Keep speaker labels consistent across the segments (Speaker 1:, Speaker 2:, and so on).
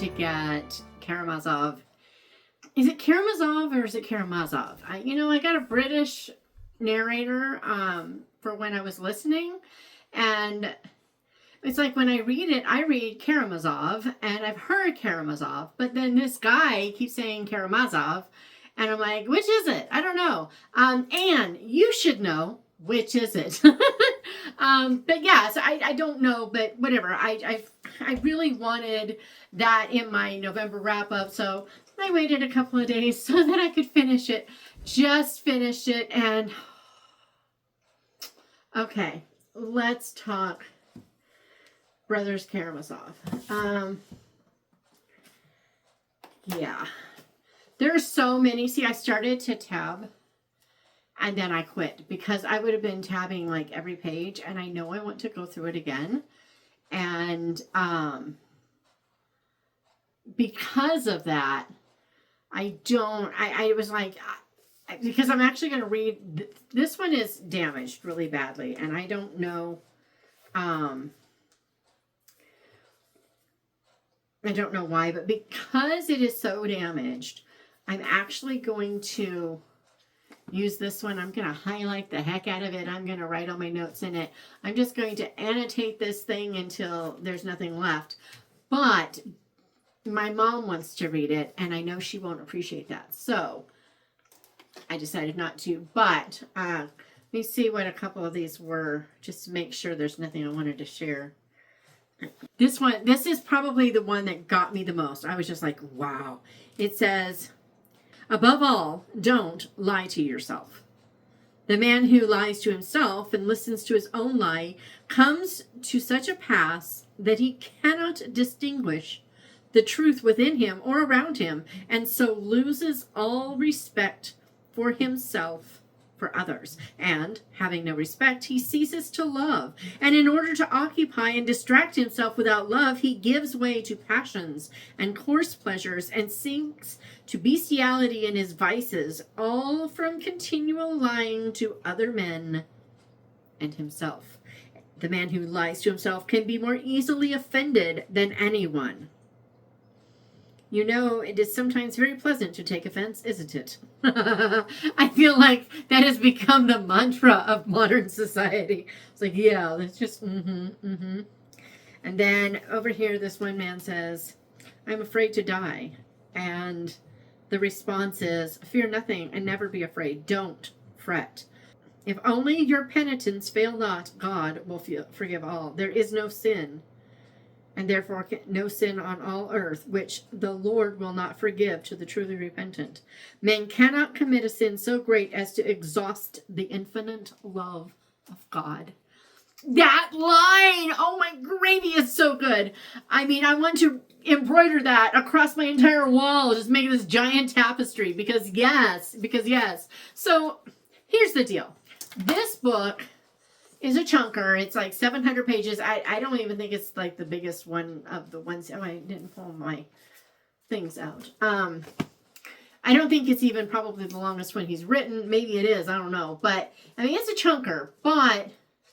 Speaker 1: to get Karamazov. Is it Karamazov or is it Karamazov? I got a British narrator for when I was listening, and it's like when I read Karamazov, and I've heard Karamazov, but then this guy keeps saying Karamazov, and I'm like, which is it? I don't know. And you should know, which is it? But yeah, so I don't know, but whatever. I really wanted that in my November wrap up, so I waited a couple of days so that I could finish it. Just finished it, and okay, let's talk Brothers Karamazov. Yeah. There are so many. See, I started to tab and then I quit because I would have been tabbing like every page, and I know I want to go through it again. And because of that, I was like, because I'm actually going to read, this one is damaged really badly, and I don't know, I don't know why, but because it is so damaged, I'm actually going to use this one. I'm going to highlight the heck out of it. I'm going to write all my notes in it. I'm just going to annotate this thing until there's nothing left. But my mom wants to read it, and I know she won't appreciate that. So I decided not to. But let me see what a couple of these were, just to make sure there's nothing I wanted to share. This one, this is probably the one that got me the most. I was just like, wow. It says, above all, don't lie to yourself. The man who lies to himself and listens to his own lie comes to such a pass that he cannot distinguish the truth within him or around him, and so loses all respect for himself, for others, and having no respect, he ceases to love. And in order to occupy and distract himself without love, he gives way to passions and coarse pleasures and sinks to bestiality in his vices, all from continual lying to other men and himself. The man who lies to himself can be more easily offended than anyone. You know, it is sometimes very pleasant to take offense, isn't it? I feel like that has become the mantra of modern society. It's like, yeah, let's just, And then over here, this one man says, I'm afraid to die. And the response is, fear nothing and never be afraid. Don't fret. If only your penitence fail not, God will forgive all. There is no sin, and therefore no sin on all earth, which the Lord will not forgive to the truly repentant. Man cannot commit a sin so great as to exhaust the infinite love of God. That line, oh my gravy, is so good. I mean, I want to embroider that across my entire wall, just make this giant tapestry, because yes. So here's the deal. This book is a chunker. It's like 700 pages. I don't even think it's like the biggest one of the ones. Oh, I didn't pull my things out. I don't think it's even probably the longest one he's written. Maybe it is. I don't know. But I mean, it's a chunker, but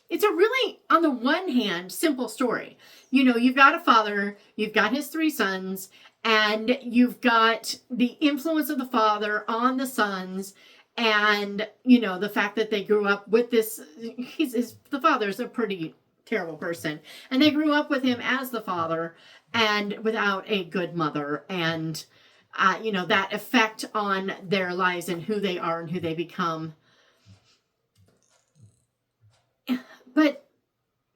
Speaker 1: it's a really, on the one hand, simple story. You know, you've got a father, you've got his 3 sons, and you've got the influence of the father on the sons. And, you know, the fact that they grew up with this, the father's a pretty terrible person. And they grew up with him as the father and without a good mother. And, you know, that effect on their lives and who they are and who they become. But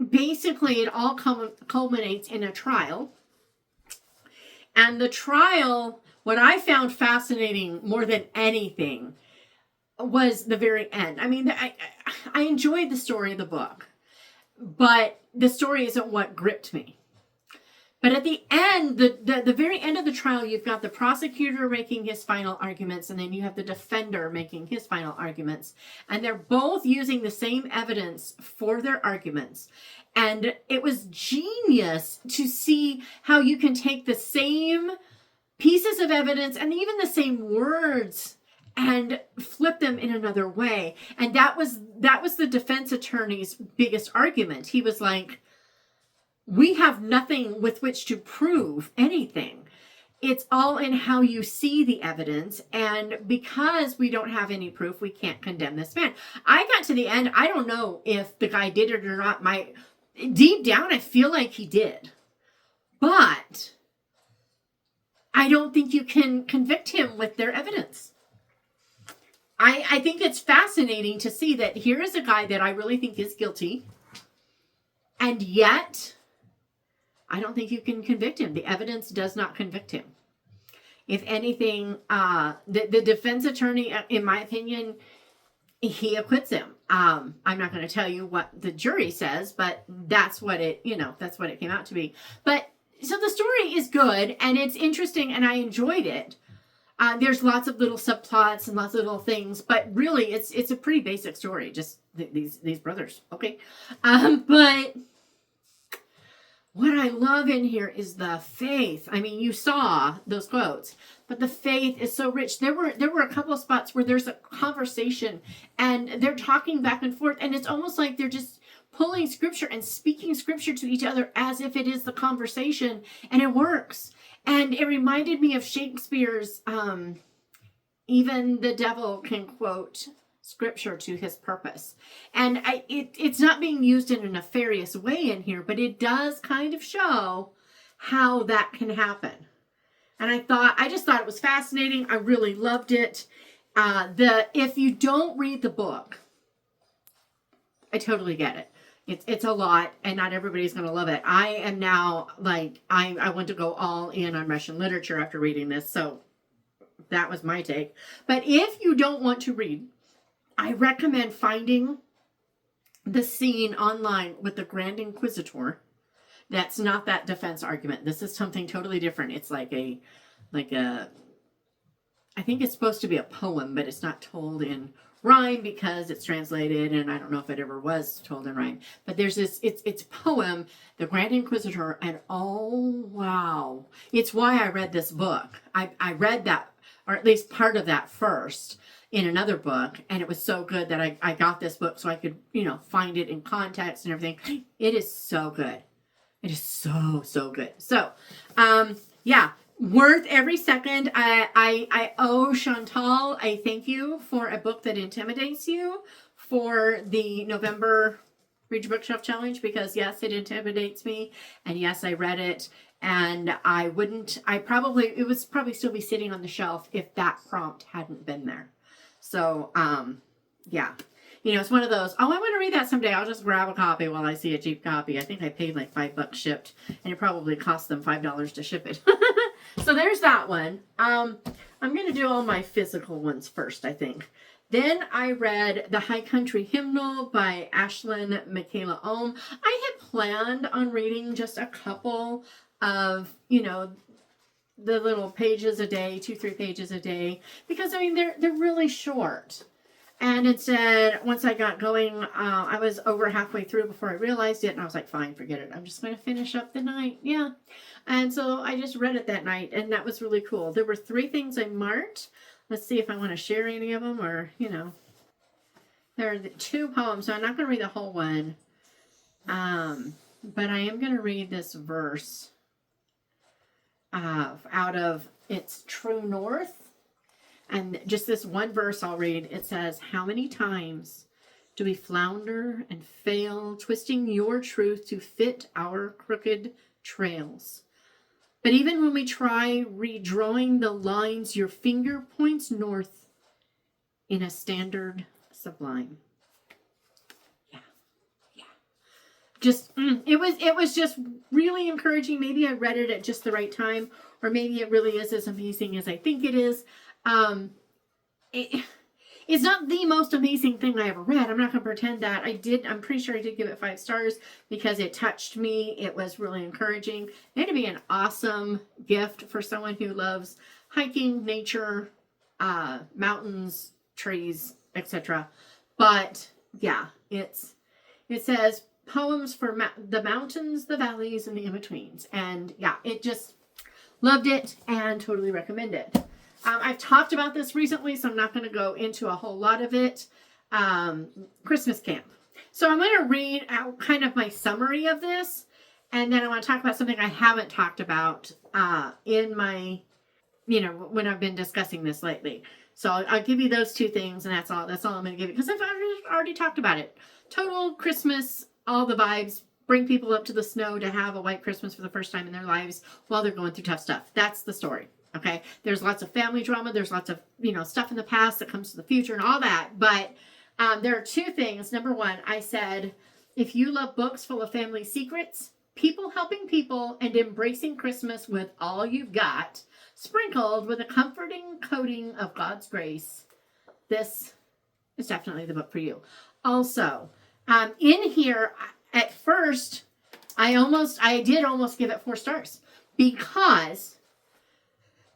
Speaker 1: basically it all culminates in a trial. And the trial, what I found fascinating more than anything, was the very end. I mean, I enjoyed the story of the book, but the story isn't what gripped me. But at the end, the very end of the trial, you've got the prosecutor making his final arguments, and then you have the defender making his final arguments. And they're both using the same evidence for their arguments. And it was genius to see how you can take the same pieces of evidence and even the same words and flip them in another way. And that was the defense attorney's biggest argument. He was like, we have nothing with which to prove anything. it's all in how you see the evidence. And because we don't have any proof, we can't condemn this man. I got to the end. I don't know if the guy did it or not. Deep down, I feel like he did. But I don't think you can convict him with their evidence. I think it's fascinating to see that here is a guy that I really think is guilty. And yet, I don't think you can convict him. The evidence does not convict him. If anything, the defense attorney, in my opinion, he acquits him. I'm not going to tell you what the jury says, but that's what it came out to be. But so the story is good and it's interesting and I enjoyed it. There's lots of little subplots and lots of little things, but really it's a pretty basic story. Just these brothers. Okay. But what I love in here is the faith. I mean, you saw those quotes, but the faith is so rich. There were a couple of spots where there's a conversation and they're talking back and forth, and it's almost like they're just pulling scripture and speaking scripture to each other as if it is the conversation, and it works. And it reminded me of Shakespeare's even the devil can quote scripture to his purpose. And it's not being used in a nefarious way in here, but it does kind of show how that can happen. And I just thought it was fascinating. I really loved it. If you don't read the book, I totally get it. It's a lot, and not everybody's going to love it. I am now, I want to go all in on Russian literature after reading this, so that was my take. But if you don't want to read, I recommend finding the scene online with the Grand Inquisitor. That's not that defense argument. This is something totally different. It's like a, I think it's supposed to be a poem, but it's not told in rhyme because it's translated, and I don't know if it ever was told in rhyme. But there's this, it's poem, The Grand Inquisitor, and oh wow. It's why I read this book. I read that, or at least part of that first in another book, and it was so good that I got this book so I could, find it in context and everything. It is so good. It is so good. So, yeah, worth every second. I owe Chantal a thank you for a book that intimidates you for the November Read Your Bookshelf Challenge, because yes, it intimidates me, and yes, I read it, and it would probably still be sitting on the shelf if that prompt hadn't been there. So, yeah. It's one of those, I want to read that someday. I'll just grab a copy while I see a cheap copy. I think I paid like $5 shipped, and it probably cost them $5 to ship it. So there's that one. I'm going to do all my physical ones first, I think. Then I read The High Country Hymnal by Ashlyn, Mikayla. I had planned on reading just a couple of, the little pages a day, 2-3 pages a day, because they're really short. And instead, once I got going, I was over halfway through before I realized it, and I was like, fine, forget it. I'm just going to finish up the night. Yeah. And so I just read it that night, and that was really cool. There were 3 things I marked. Let's see if I want to share any of them, or, there are 2 poems, so I'm not going to read the whole one. But I am going to read this verse out of It's True North. And just this one verse I'll read. It says, "How many times do we flounder and fail, twisting your truth to fit our crooked trails? But even when we try redrawing the lines, your finger points north in a standard sublime." Yeah. Just, it was just really encouraging. Maybe I read it at just the right time, or maybe it really is as amazing as I think it is. It's not the most amazing thing I ever read. I'm not going to pretend that. I'm pretty sure I did give it 5 stars because it touched me. It was really encouraging. It'd be an awesome gift for someone who loves hiking, nature, mountains, trees, etc. But yeah, it says poems for the mountains, the valleys, and the in-betweens. And yeah, it just loved it and totally recommend it. I've talked about this recently, so I'm not going to go into a whole lot of it. Christmas Camp. So I'm going to read out kind of my summary of this, and then I want to talk about something I haven't talked about in my, when I've been discussing this lately. So I'll give you those two things, and that's all I'm going to give you, because I've already talked about it. Total Christmas, all the vibes, bring people up to the snow to have a white Christmas for the first time in their lives while they're going through tough stuff. That's the story. Okay. There's lots of family drama. There's lots of, stuff in the past that comes to the future and all that. But there are two things. Number one, I said, if you love books full of family secrets, people helping people, and embracing Christmas with all you've got, sprinkled with a comforting coating of God's grace, this is definitely the book for you. Also, in here, at first, I did almost give it 4 stars, because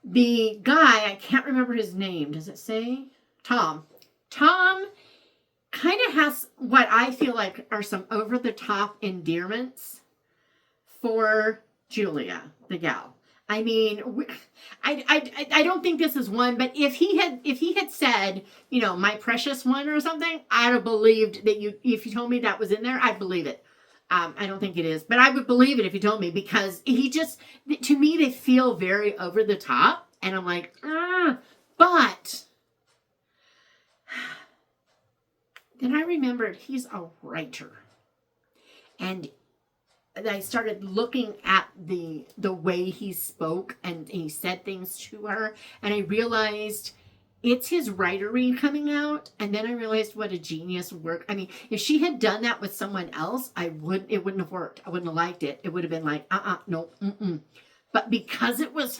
Speaker 1: the guy, I can't remember his name. Does it say? Tom kind of has what I feel like are some over-the-top endearments for Julia, the gal. I mean, I don't think this is one, but if he had said, my precious one or something, I'd have believed that if you told me that was in there, I'd believe it. I don't think it is, but I would believe it if you told me, because to me, they feel very over the top, and I'm like, but then I remembered he's a writer, and I started looking at the way he spoke and he said things to her, and I realized it's his writery coming out. And then I realized what a genius work. I mean, if she had done that with someone else, it wouldn't have worked. I wouldn't have liked it. It would have been like, no, But because it was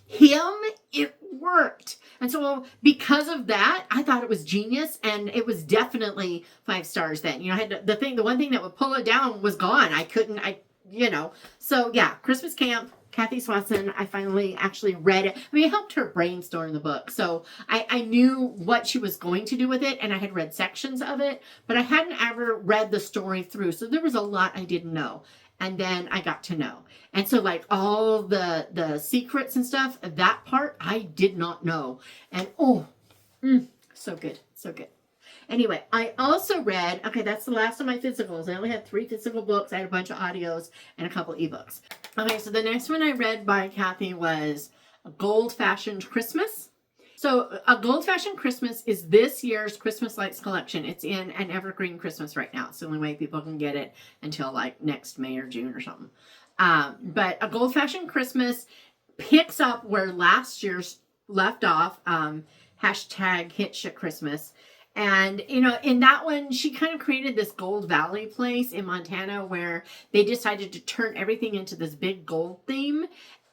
Speaker 1: him, it worked. And so because of that, I thought it was genius, and it was definitely 5 stars then. I had the one thing that would pull it down was gone. So yeah, Christmas Camp, Cathe Swanson. I finally actually read it. I mean, it helped her brainstorm the book. So I knew what she was going to do with it, and I had read sections of it, but I hadn't ever read the story through. So there was a lot I didn't know. And then I got to know. And so like all the secrets and stuff, that part I did not know. And so good. So good. Anyway, I also read, that's the last of my physicals. I only had 3 physical books. I had a bunch of audios and a couple ebooks. Okay, so the next one I read by Cathe was A Gold Fashioned Christmas. So A Gold Fashioned Christmas is this year's Christmas Lights collection. It's in an evergreen Christmas right now. It's the only way people can get it until like next May or June or something. But A Gold Fashioned Christmas picks up where last year's left off, hashtag Hitch at Christmas. And, in that one, she kind of created this Gold Valley place in Montana where they decided to turn everything into this big gold theme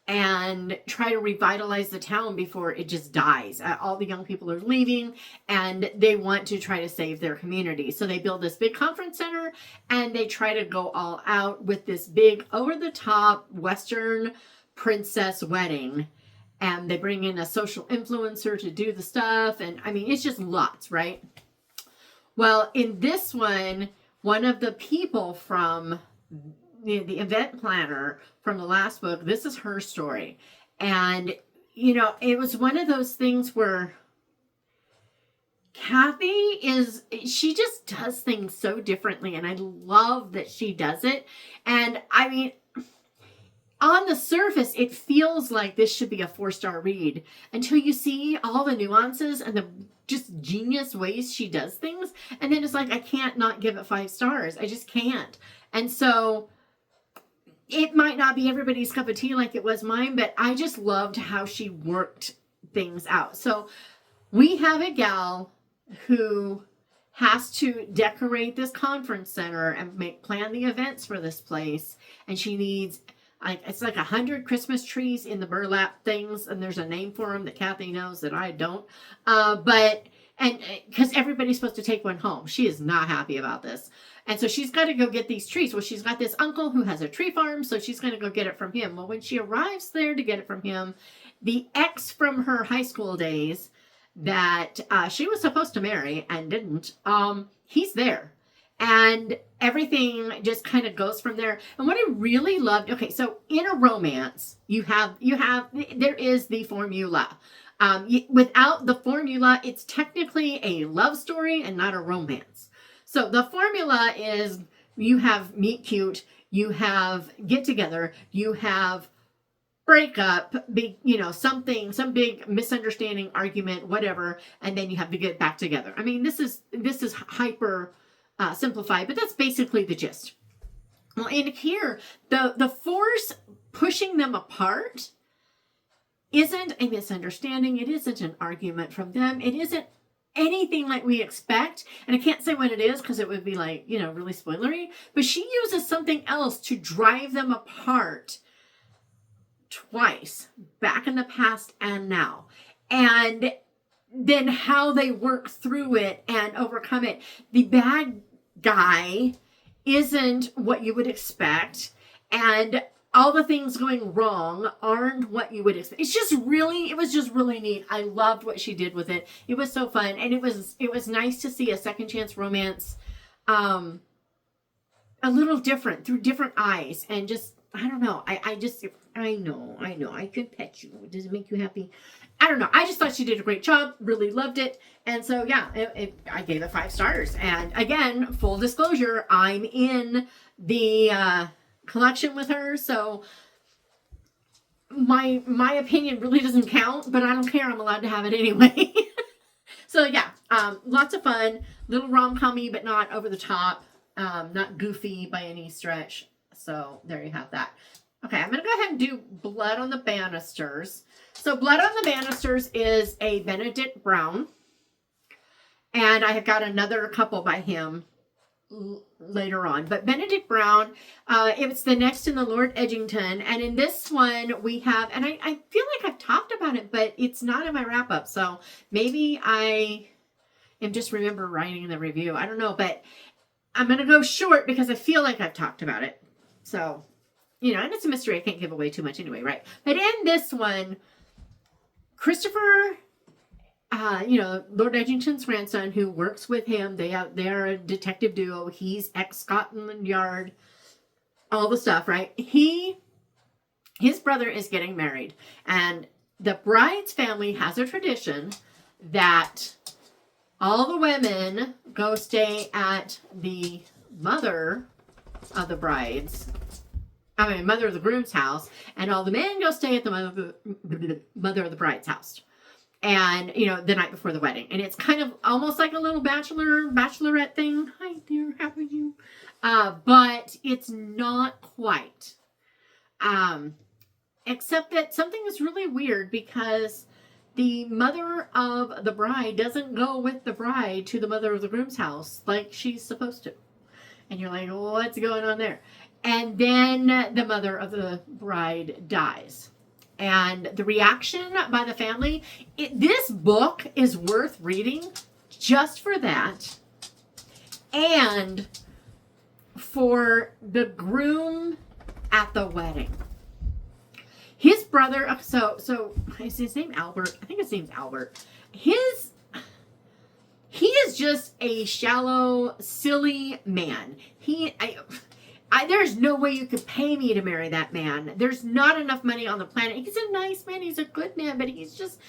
Speaker 1: and try to revitalize the town before it just dies. All the young people are leaving, and they want to try to save their community. So they build this big conference center, and they try to go all out with this big over-the-top Western princess wedding. And they bring in a social influencer to do the stuff. And I mean, it's just lots, right? Well, in this one of the people from the event planner from the last book, this is her story. And, it was one of those things where Cathe she just does things so differently. And I love that she does it. And I mean, on the surface, it feels like this should be a 4-star read until you see all the nuances and the just genius ways she does things. And then it's like, I can't not give it 5 stars. I just can't. And so it might not be everybody's cup of tea like it was mine, but I just loved how she worked things out. So we have a gal who has to decorate this conference center and plan the events for this place. And she needs... it's like 100 Christmas trees in the burlap things, and there's a name for them that Cathe knows that I don't. Because everybody's supposed to take one home. She is not happy about this. And so she's got to go get these trees. Well, she's got this uncle who has a tree farm, so she's going to go get it from him. Well, when she arrives there to get it from him, the ex from her high school days that she was supposed to marry and didn't, he's there. And everything just kind of goes from there. And what I really loved, okay, so in a romance, there is the formula. Without the formula, it's technically a love story and not a romance. So the formula is you have meet cute, you have get together, you have breakup, some big misunderstanding, argument, whatever, and then you have to get back together. I mean, this is hyper simplified, but that's basically the gist. Well, in here, the force pushing them apart isn't a misunderstanding. It isn't an argument from them. It isn't anything like we expect. And I can't say what it is because it would be like, really spoilery. But she uses something else to drive them apart twice, back in the past and now. And then how they work through it and overcome it. The bad guy isn't what you would expect. And all the things going wrong aren't what you would expect. It was just really neat. I loved what she did with it. It was so fun. And it was nice to see a second chance romance, a little different, through different eyes. And just, I don't know. I know. I could pet you. Does it make you happy? I don't know. I just thought she did a great job. Really loved it. And so, yeah, I gave it 5 stars. And again, full disclosure, I'm in the collection with her, so my opinion really doesn't count, but I don't care. I'm allowed to have it anyway. So yeah, lots of fun, little rom-com-y, but not over the top, not goofy by any stretch. So there you have that. Okay, I'm gonna go ahead and do Blood on the Banisters. So Blood on the Banisters is a Benedict Brown, and I have got another couple by him later on. But Benedict Brown, it's the next in the Lord Edgington. And in this one we have, and I feel like I've talked about it, but it's not in my wrap up. So maybe I am just remember writing the review. I don't know, but I'm going to go short because I feel like I've talked about it. So, and it's a mystery. I can't give away too much anyway, right? But in this one, Christopher, Lord Edgington's grandson, who works with him, they're a detective duo. He's ex-Scotland Yard, all the stuff, right? His brother is getting married, and the bride's family has a tradition that all the women go stay at the mother of the groom's house, and all the men go stay at the mother of the bride's house. And, the night before the wedding. And it's kind of almost like a little bachelorette thing. Hi there, how are you? But it's not quite. Except that something is really weird because the mother of the bride doesn't go with the bride to the mother of the groom's house like she's supposed to. And you're like, what's going on there? And then the mother of the bride dies. And the reaction by the family, this book is worth reading just for that. And for the groom at the wedding. His brother, so is his name Albert? I think his name's Albert. He is just a shallow, silly man. There's no way you could pay me to marry that man. There's not enough money on the planet. He's a nice man. He's a good man, but he's just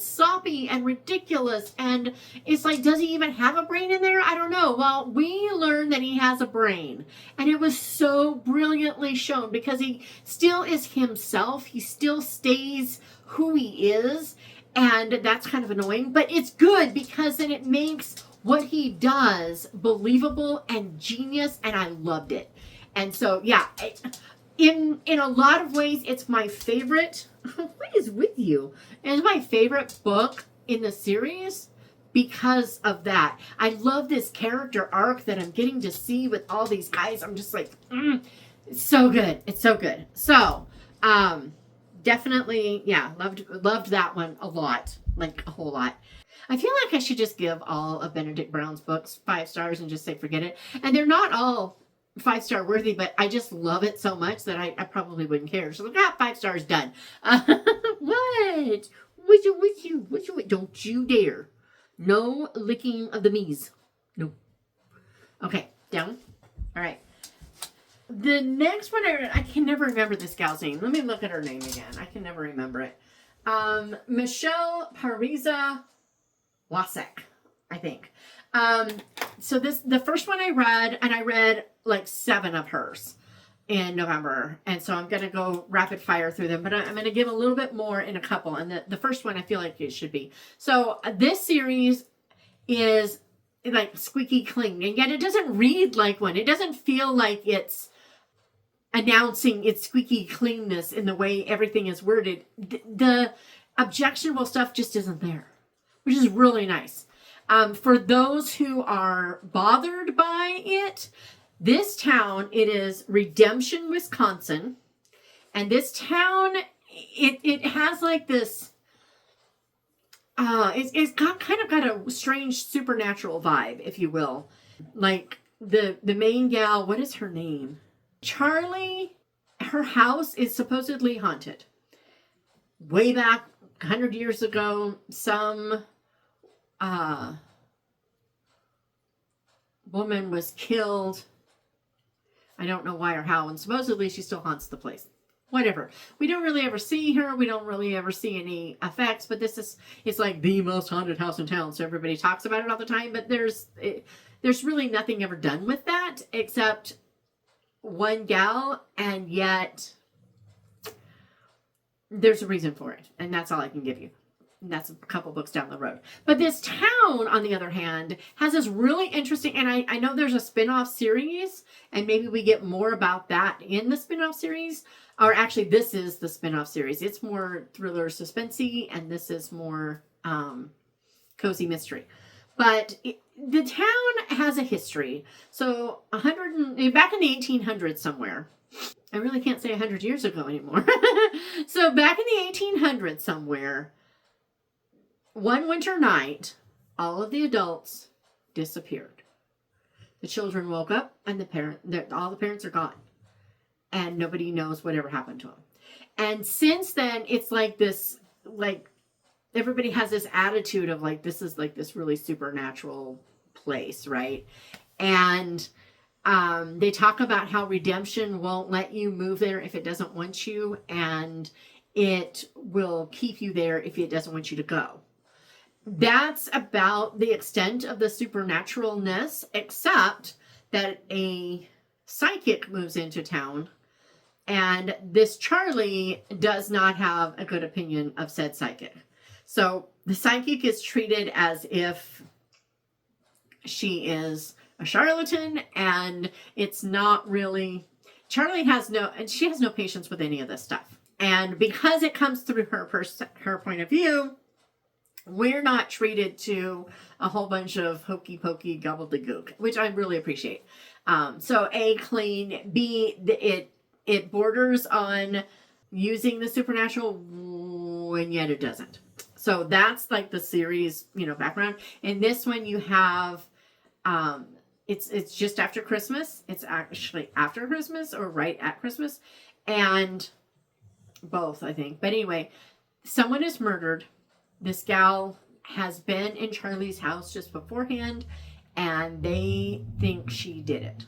Speaker 1: soppy and ridiculous. And it's like, does he even have a brain in there? I don't know. Well, we learned that he has a brain, and it was so brilliantly shown because he still is himself. He still stays who he is. And that's kind of annoying, but it's good because then it makes what he does believable and genius, and I loved it. And so, yeah, in a lot of ways, it's my favorite. What is with you? It's my favorite book in the series because of that. I love this character arc that I'm getting to see with all these guys. I'm just like, it's so good. It's so good. So, definitely, yeah, loved that one a lot, like a whole lot. I feel like I should just give all of Benedict Brown's books 5 stars and just say forget it. And they're not all 5-star worthy, but I just love it so much that I probably wouldn't care. So, 5 stars done. What? What's you? Don't you dare. No licking of the me's. No. Okay, down. All right. The next one I can never remember this gal's name. Let me look at her name again. I can never remember it. Michelle Pariza Wasek, I think. So the first one I read, and I read like 7 of hers. in November. And so I'm going to go rapid fire through them, but I'm going to give a little bit more in a couple. And the first one, I feel like it should be. So this series is like squeaky clean, and yet it doesn't read like one. It doesn't feel like it's announcing its squeaky cleanness in the way everything is worded. The objectionable stuff just isn't there, which is really nice. For those who are bothered by it, this town, it is Redemption, Wisconsin. And this town, it has like this, it's got kind of got a strange supernatural vibe, if you will. Like the main gal, what is her name? Charlie, her house is supposedly haunted. Way back 100 years ago, some woman was killed. I don't know why or how, and supposedly she still haunts the place. Whatever. We don't really ever see her. We don't really ever see any effects, but it's like the most haunted house in town, so everybody talks about it all the time, but there's really nothing ever done with that except one gal, and yet there's a reason for it, and that's all I can give you. And that's a couple books down the road. But this town, on the other hand, has this really interesting, and I know there's a spin-off series, and maybe we get more about that in the spin-off series. Or actually, this is the spin-off series. It's more thriller suspensey, and this is more cozy mystery. But the town has a history. So back in the 1800s somewhere. I really can't say 100 years ago anymore. So back in the 1800s somewhere, one winter night, all of the adults disappeared. The children woke up, and all the parents are gone. And nobody knows whatever happened to them. And since then, it's like this, like, everybody has this attitude of like, this is like this really supernatural place, right? And they talk about how Redemption won't let you move there if it doesn't want you, and it will keep you there if it doesn't want you to go. That's about the extent of the supernaturalness, except that a psychic moves into town, and this Charlie does not have a good opinion of said psychic. So the psychic is treated as if she is a charlatan, and it's not really, she has no patience with any of this stuff. And because it comes through her point of view, we're not treated to a whole bunch of hokey pokey gobbledygook, which I really appreciate. So A, clean, B, it borders on using the supernatural, and yet it doesn't. So that's like the series, background. In this one, you have, it's just after Christmas. It's actually after Christmas or right at Christmas, and both, I think. But anyway, someone is murdered. This gal has been in Charlie's house just beforehand, and they think she did it.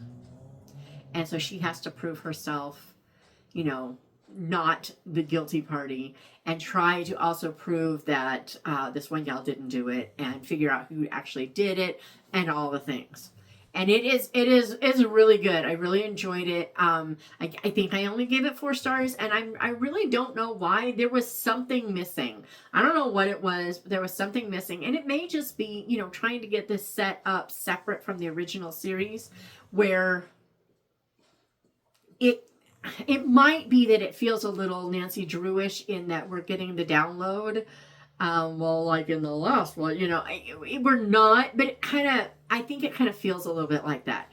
Speaker 1: And so she has to prove herself, not the guilty party, and try to also prove that this one gal didn't do it, and figure out who actually did it, and all the things. And it is really good. I really enjoyed it. I think I only gave it 4 stars, and I really don't know why. There was something missing. I don't know what it was, but there was something missing. And it may just be, trying to get this set up separate from the original series, where it might be that it feels a little Nancy Drew-ish in that we're getting the download. Like in the last one, we're not, but I think it kind of feels a little bit like that.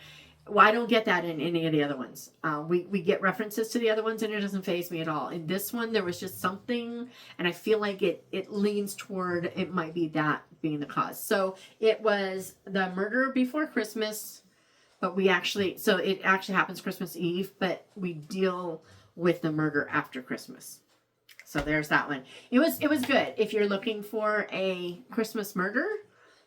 Speaker 1: Well, I don't get that in any of the other ones. We get references to the other ones, and it doesn't faze me at all. In this one, there was just something, and I feel like it leans toward, it might be that being the cause. So it was the murder before Christmas, but it actually happens Christmas Eve, but we deal with the murder after Christmas. So there's that one. It was good. If you're looking for a Christmas murder,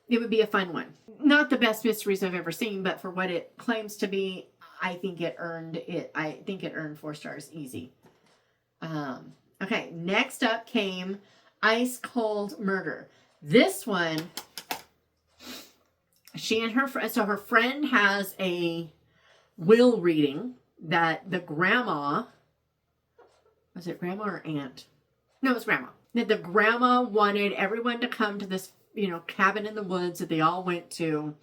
Speaker 1: it would be a fun one. Not the best mysteries I've ever seen, but for what it claims to be, I think it earned 4 stars easy. Okay, next up came Ice Cold Murder. This one, she and her friend, so her friend has a will reading, that the grandma, was it grandma or aunt? No, it was grandma. That the grandma wanted everyone to come to this, cabin in the woods that they all went to.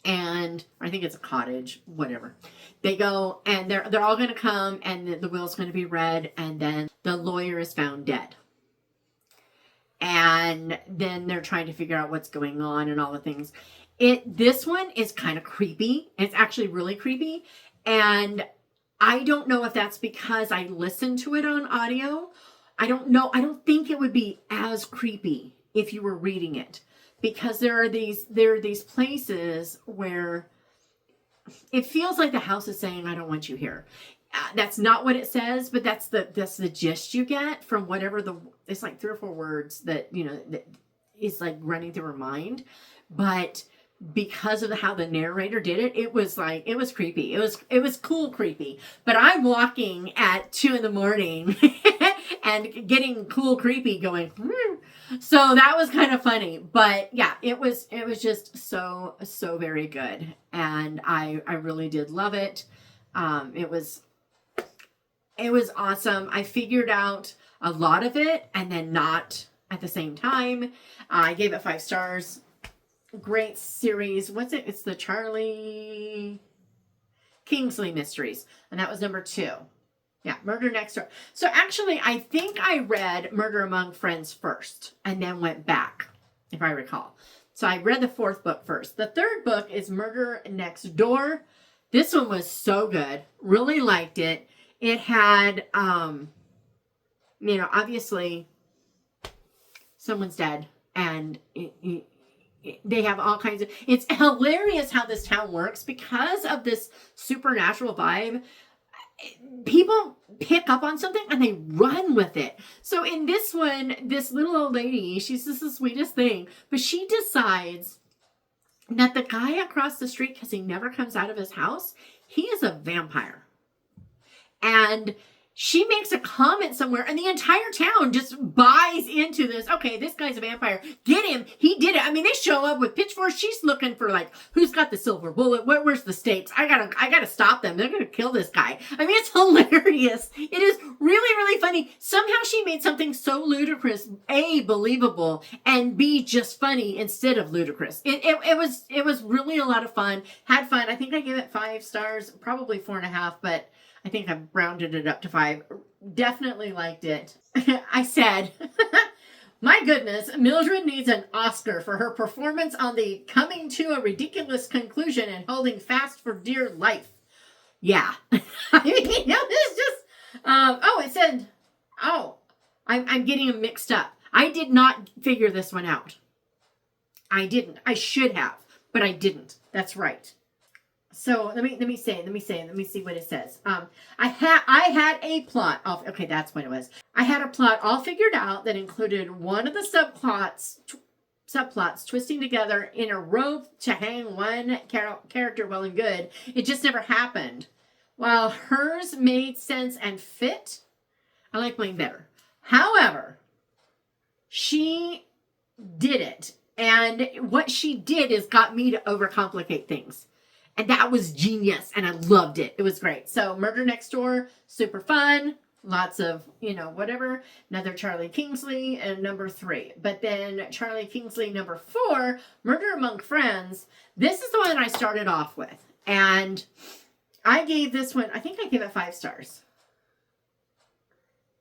Speaker 1: And I think it's a cottage, whatever. They go and they're all going to come, and the will's going to be read, and then the lawyer is found dead. And then they're trying to figure out what's going on and all the things. This one is kind of creepy. It's actually really creepy. And I don't know if that's because I listened to it on audio. I don't know. I don't think it would be as creepy if you were reading it, because there are these places where it feels like the house is saying, I don't want you here. That's not what it says, but that's the gist you get from whatever it's like 3 or 4 words that is like running through her mind. But because of how the narrator did it, it was creepy. It was cool creepy. But I'm walking at 2 a.m. and getting cool creepy going. So that was kind of funny. But yeah, it was just so very good, and I really did love it. It was awesome. I figured out a lot of it and then not at the same time. I gave it 5 stars. Great series. What's it? It's the Charlie Kingsley Mysteries. And that was number 2. Yeah, Murder Next Door. So actually, I think I read Murder Among Friends first and then went back, if I recall. So I read the 4th book first. The 3rd book is Murder Next Door. This one was so good. Really liked it. It had, obviously someone's dead, and they have all kinds of, it's hilarious how this town works because of this supernatural vibe. People pick up on something and they run with it. So in this one, this little old lady, she's just the sweetest thing, but she decides that the guy across the street, because he never comes out of his house, he is a vampire. And she makes a comment somewhere, and the entire town just buys into this. Okay, this guy's a vampire. Get him. He did it. I mean, they show up with pitchforks. She's looking for, like, who's got the silver bullet? Where's the stakes? I gotta stop them. They're gonna kill this guy. I mean, it's hilarious. It is really, really funny. Somehow she made something so ludicrous, A, believable, and B, just funny instead of ludicrous. It was really a lot of fun. Had fun. I think I gave it 5 stars, probably 4.5, but I think I've rounded it up to 5. Definitely liked it. I said, my goodness, Mildred needs an Oscar for her performance on the coming to a ridiculous conclusion and holding fast for dear life. Yeah. I mean, it's just, it said, I'm getting them mixed up. I did not figure this one out. I didn't. I should have, but I didn't. That's right. So let me see what it says. I had a plot. Okay, that's what it was. I had a plot all figured out that included one of the subplots twisting together in a rope to hang one character well and good. It just never happened. While hers made sense and fit, I like mine better. However, she did it, and what she did is got me to overcomplicate things. And that was genius, and I loved it. It was great. So Murder Next Door, super fun. Lots of, whatever. Another Charlie Kingsley, and number 3. But then Charlie Kingsley, number 4, Murder Among Friends. This is the one I started off with. And I gave this one, I think I gave it 5 stars.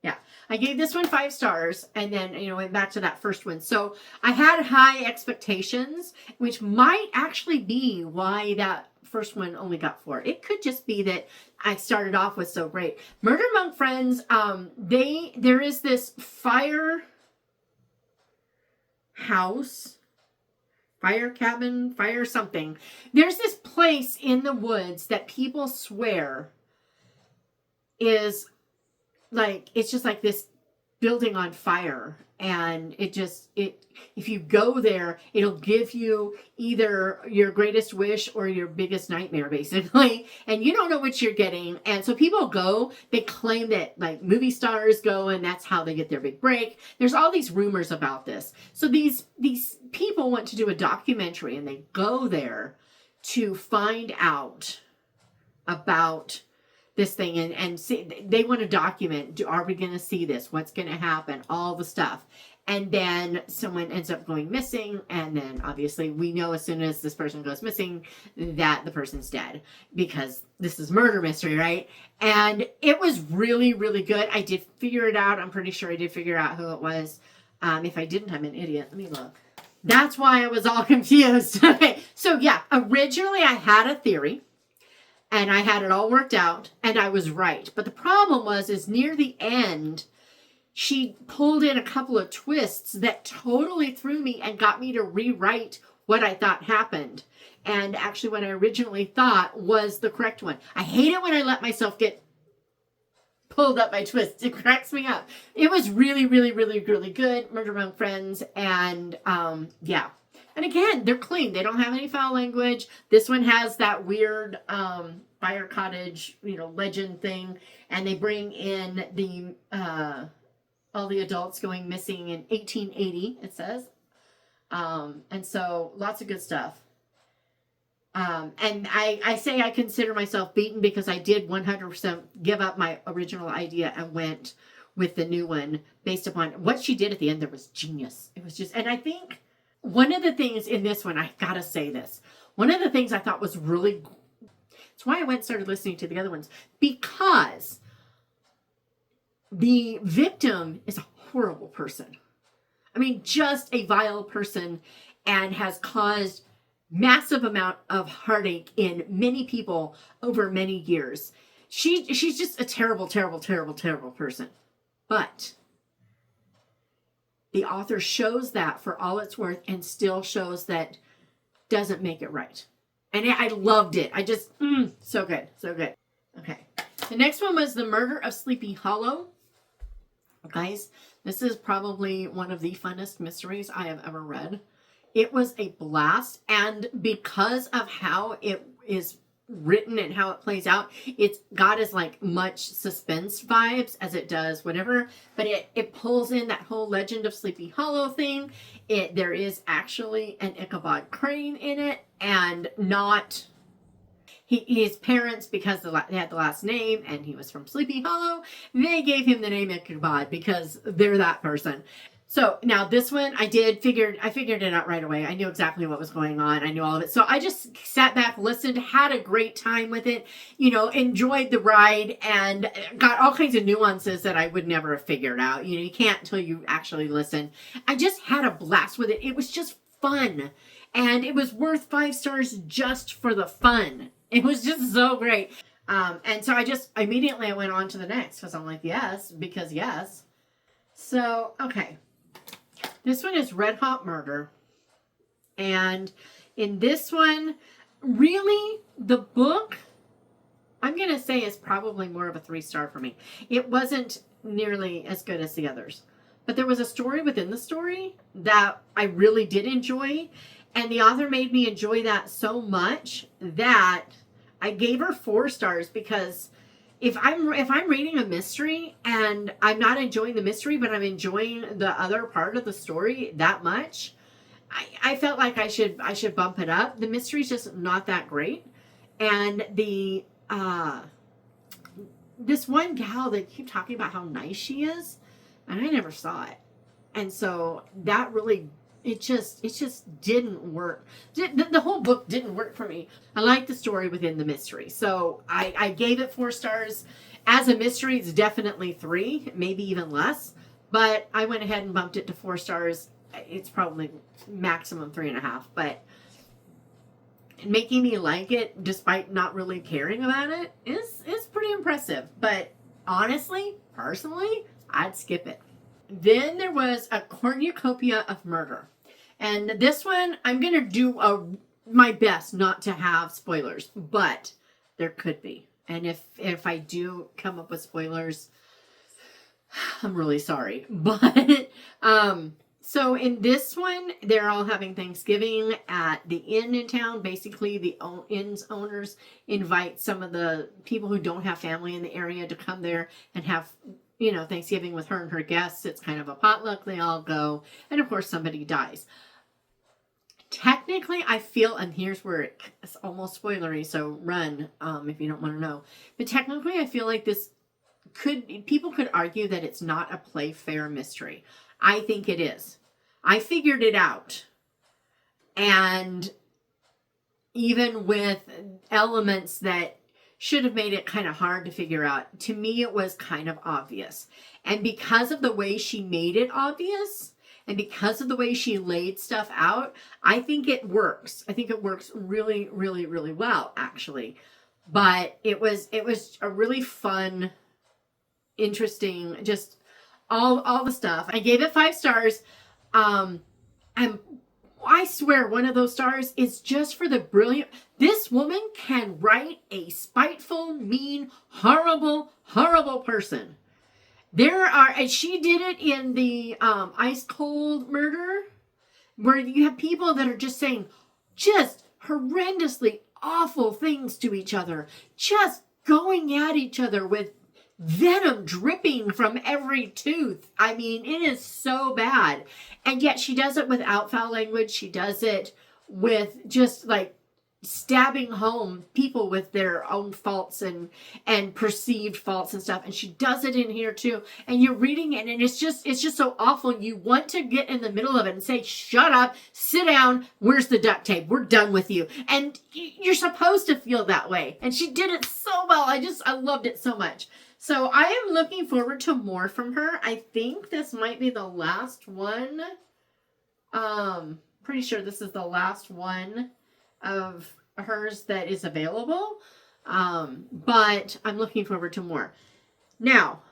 Speaker 1: Yeah, I gave this one 5 stars, and then, went back to that first one. So I had high expectations, which might actually be why that first one only got 4. It could just be that I started off with so great. Murder Among Friends, there is this fire house, fire cabin, fire something. There's this place in the woods that people swear is like, it's just like this building on fire, and if you go there, it'll give you either your greatest wish or your biggest nightmare, basically, and you don't know what you're getting. And so people go, they claim that like movie stars go, and that's how they get their big break. There's all these rumors about this. So these people want to do a documentary, and they go there to find out about this thing and see, they want to document, are we going to see this? What's going to happen? All the stuff. And then someone ends up going missing. And then obviously we know as soon as this person goes missing that the person's dead, because this is murder mystery, right? And it was really, really good. I did figure it out. I'm pretty sure I did figure out who it was. If I didn't, I'm an idiot. Let me look. That's why I was all confused. Okay. So yeah, originally I had a theory. And I had it all worked out, and I was right. But the problem is near the end, she pulled in a couple of twists that totally threw me and got me to rewrite what I thought happened. And actually what I originally thought was the correct one. I hate it when I let myself get pulled up by twists. It cracks me up. It was really, really, really, really good. Murder Among Friends. And yeah. And again, they're clean. They don't have any foul language. This one has that weird fire cottage, legend thing. And they bring in the all the adults going missing in 1880, it says. And so lots of good stuff. And I say I consider myself beaten because I did 100% give up my original idea and went with the new one based upon what she did at the end. There was genius. It was just, and I think one of the things in this one, I gotta say this, one of the things I thought was really, it's why I went and started listening to the other ones, because the victim is a horrible person. I mean, just a vile person, and has caused massive amount of heartache in many people over many years. She's just a terrible, terrible, terrible, terrible person. But the author shows that for all it's worth, and still shows that doesn't make it right. And I loved it. I just, so good. So good. Okay. The next one was The Murder of Sleepy Hollow. Guys, this is probably one of the funnest mysteries I have ever read. It was a blast. And because of how it is written and how it plays out, it's got as like much suspense vibes as it does whatever, but it pulls in that whole Legend of Sleepy Hollow thing. There is actually an Ichabod Crane in it, and not his parents, because they had the last name and he was from Sleepy Hollow, they gave him the name Ichabod because they're that person. So now this one, I figured it out right away. I knew exactly what was going on. I knew all of it. So I just sat back, listened, had a great time with it, enjoyed the ride, and got all kinds of nuances that I would never have figured out. You can't until you actually listen. I just had a blast with it. It was just fun. And it was worth 5 stars just for the fun. It was just so great. And so I immediately went on to the next, because I'm like, yes, because yes. So, okay. This one is Red Hot Murder. And in this one, really, the book, I'm going to say, is probably more of a 3-star for me. It wasn't nearly as good as the others. But there was a story within the story that I really did enjoy. And the author made me enjoy that so much that I gave her 4 stars, because if I'm reading a mystery and I'm not enjoying the mystery, but I'm enjoying the other part of the story that much, I felt like I should bump it up. The mystery's just not that great. And the this one gal, they keep talking about how nice she is, and I never saw it. And so that really, it just didn't work. The whole book didn't work for me. I like the story within the mystery. So I gave it 4 stars. As a mystery, it's definitely 3, maybe even less. But I went ahead and bumped it to 4 stars. It's probably maximum 3.5. But making me like it, despite not really caring about it, is pretty impressive. But honestly, personally, I'd skip it. Then there was A Cornucopia of Murder. And this one, I'm going to do my best not to have spoilers, but there could be. And if I do come up with spoilers, I'm really sorry. But, so in this one, they're all having Thanksgiving at the inn in town. Basically, the inn's owners invite some of the people who don't have family in the area to come there and have Thanksgiving with her and her guests. It's kind of a potluck. They all go. And of course, somebody dies. Technically, I feel, and here's where it's almost spoilery, so run if you don't want to know. But technically, I feel like people could argue that it's not a Playfair mystery. I think it is. I figured it out. And even with elements that should have made it kind of hard to figure out, to me it was kind of obvious. And because of the way she made it obvious, and because of the way she laid stuff out, I think it works. I think it works really, really, really well, actually. But it was a really fun, interesting, just all the stuff. I gave it 5 stars. And I swear one of those stars is just for the brilliant. This woman can write a spiteful, mean, horrible, horrible person. And she did it in the Ice Cold Murder, where you have people that are just saying just horrendously awful things to each other, just going at each other with venom dripping from every tooth. I mean, it is so bad. And yet she does it without foul language. She does it with just like stabbing home people with their own faults and perceived faults and stuff. And she does it in here too. And you're reading it and it's just so awful. You want to get in the middle of it and say, shut up, sit down. Where's the duct tape? We're done with you. And you're supposed to feel that way. And she did it so well. I loved it so much. So I am looking forward to more from her. I think this might be the last one. Pretty sure this is the last one of hers that is available. But I'm looking forward to more. Now,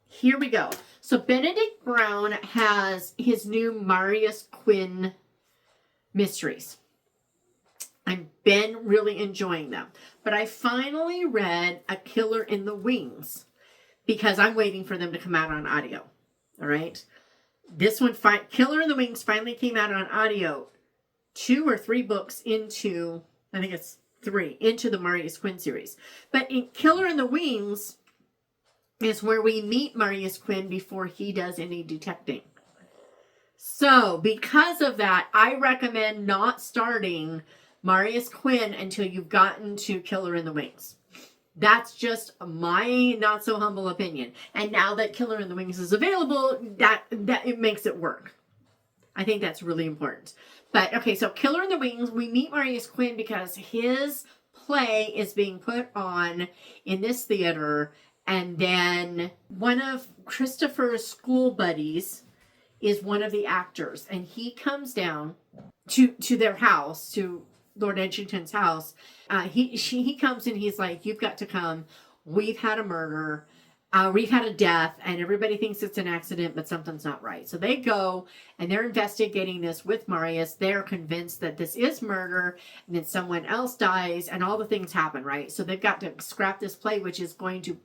Speaker 1: here we go. So Benedict Brown has his new Marius Quinn mysteries. I've been really enjoying them. But I finally read A Killer in the Wings because I'm waiting for them to come out on audio. All right. This one, Killer in the Wings, finally came out on audio 2 or 3 books into, I think it's 3, into the Marius Quinn series. But in Killer in the Wings is where we meet Marius Quinn before he does any detecting. So because of that, I recommend not starting Marius Quinn until you've gotten to Killer in the Wings. That's just my not so humble opinion. And now that Killer in the Wings is available, that it makes it work. I think that's really important. But okay, so Killer in the Wings, we meet Marius Quinn because his play is being put on in this theater, and then one of Christopher's school buddies is one of the actors, and he comes down to their house, to Lord Edgington's house. He comes and he's like, you've got to come. We've had a murder. We've had a death, and everybody thinks it's an accident, but something's not right. So they go and they're investigating this with Marius. They're convinced that this is murder, and then someone else dies, and all the things happen, right? So they've got to scrap this play, which is going to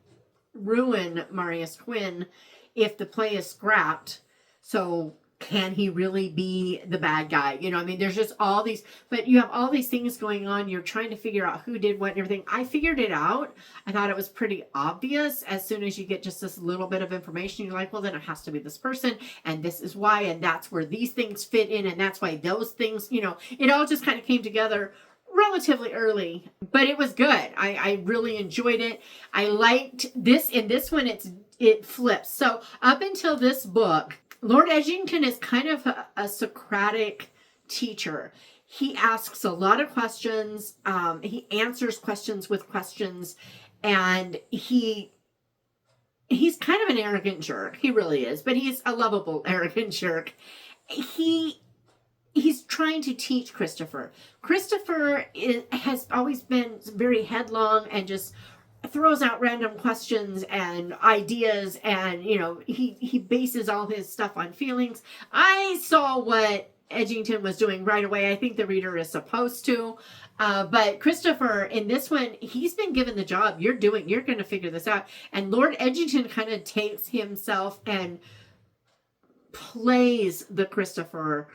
Speaker 1: ruin Marius Quinn if the play is scrapped. So can he really be the bad guy? You know, I mean, there's just all these, but you have all these things going on. You're trying to figure out who did what and everything. I figured it out. I thought it was pretty obvious as soon as you get just this little bit of information. You're like, well, then it has to be this person, and this is why, and that's where these things fit in, and that's why those things, you know, it all just kind of came together relatively early, but it was good. I really enjoyed it. I liked this. In this one, it flips. So up until this book, Lord Edgington is kind of a Socratic teacher. He asks a lot of questions. He answers questions with questions. And he's kind of an arrogant jerk. He really is. But he's a lovable, arrogant jerk. He's trying to teach Christopher. Christopher has always been very headlong and just throws out random questions and ideas, and you know, he bases all his stuff on feelings. I saw what Edgington was doing right away. I think the reader is supposed to, but Christopher in this one, he's been given the job. You're going to figure this out. And Lord Edgington kind of takes himself and plays the Christopher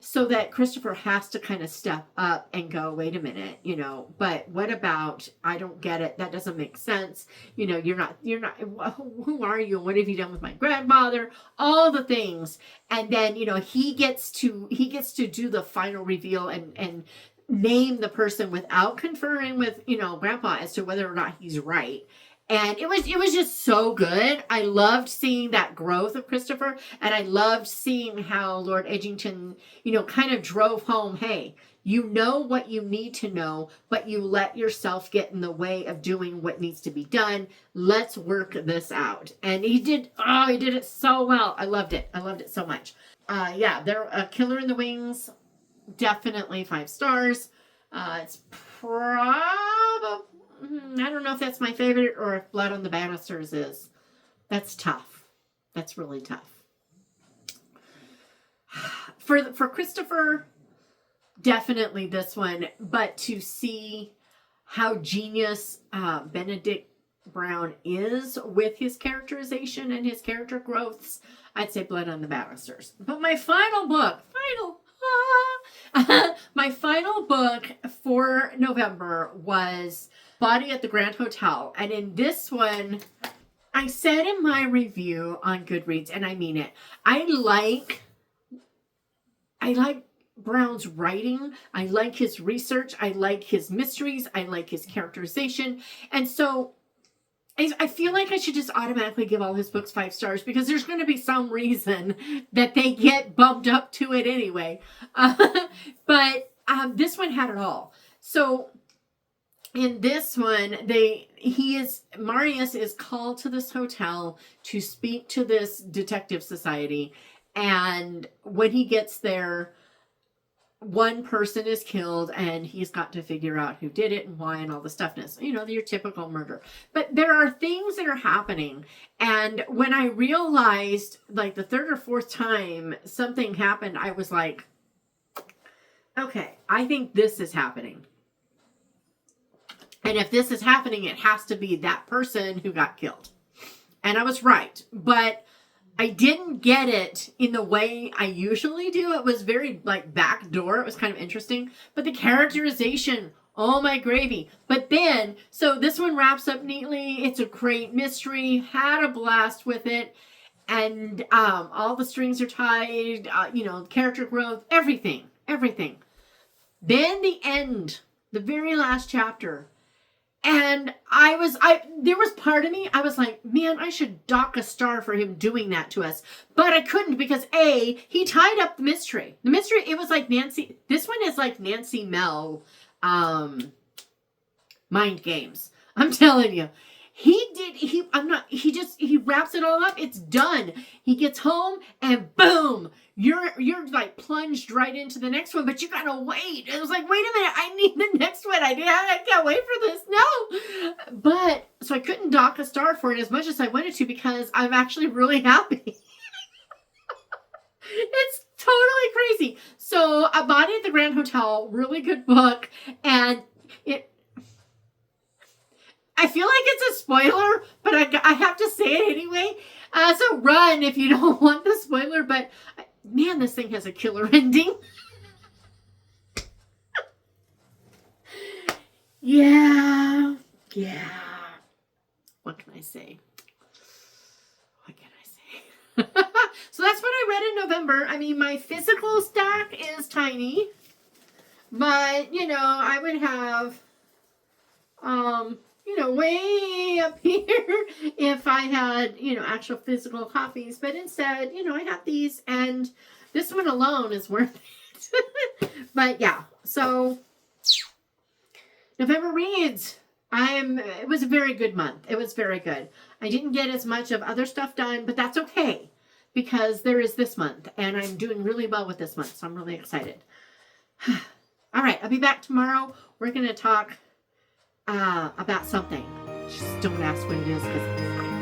Speaker 1: so that Christopher has to kind of step up and go, wait a minute, you know, but what about, I don't get it. That doesn't make sense. You know, you're not, who are you? What have you done with my grandfather? All the things. And then, you know, he gets to do the final reveal and name the person without conferring with, you know, Grandpa as to whether or not he's right. And it was just so good. I loved seeing that growth of Christopher, and I loved seeing how Lord Edgington, you know, kind of drove home, hey, you know what you need to know, but you let yourself get in the way of doing what needs to be done. Let's work this out. And he did it so well. I loved it. I loved it so much. Yeah, they're a Killer in the Wings. Definitely 5 stars. It's probably, I don't know if that's my favorite or if Blood on the Banisters is. That's tough. That's really tough. For Christopher, definitely this one. But to see how genius Benedict Brown is with his characterization and his character growths, I'd say Blood on the Banisters. But my final book, my final book for November was Body at the Grand Hotel. And in this one, I said in my review on Goodreads, and I mean it, I like Brown's writing. I like his research. I like his mysteries. I like his characterization. And so I feel like I should just automatically give all his books 5 stars because there's going to be some reason that they get bumped up to it anyway. But this one had it all. So in this one, Marius is called to this hotel to speak to this detective society. And when he gets there, one person is killed and he's got to figure out who did it and why and all the stuffness. You know, your typical murder. But there are things that are happening. And when I realized, like the 3rd or 4th time something happened, I was like, okay, I think this is happening. And if this is happening, it has to be that person who got killed. And I was right. But I didn't get it in the way I usually do. It was very like backdoor. It was kind of interesting. But the characterization, oh my gravy. But then, so this one wraps up neatly. It's a great mystery. Had a blast with it. And all the strings are tied. You know, character growth, everything. Then the end, the very last chapter. And there was part of me, I was like, man, I should dock a star for him doing that to us. But I couldn't because he tied up the mystery. The mystery, it was like this one is like Nancy Mel, Mind Games. I'm telling you. He wraps it all up. It's done. He gets home and boom, you're like plunged right into the next one, but you gotta wait. It was like, wait a minute, I need the next one. I can't wait for this. No. But so I couldn't dock a star for it as much as I wanted to because I'm actually really happy. It's totally crazy. So A Body at the Grand Hotel, really good book, and I feel like it's a spoiler, but I have to say it anyway. So run if you don't want the spoiler. But man, this thing has a killer ending. Yeah. What can I say? So that's what I read in November. I mean, my physical stack is tiny. But, you know, I would have... you know, way up here if I had, you know, actual physical copies. But instead, you know, I have these and this one alone is worth it. But yeah, so November reads. It was a very good month. It was very good. I didn't get as much of other stuff done, but that's okay because there is this month and I'm doing really well with this month. So I'm really excited. All right, I'll be back tomorrow. We're going to talk about something. Just don't ask what it is because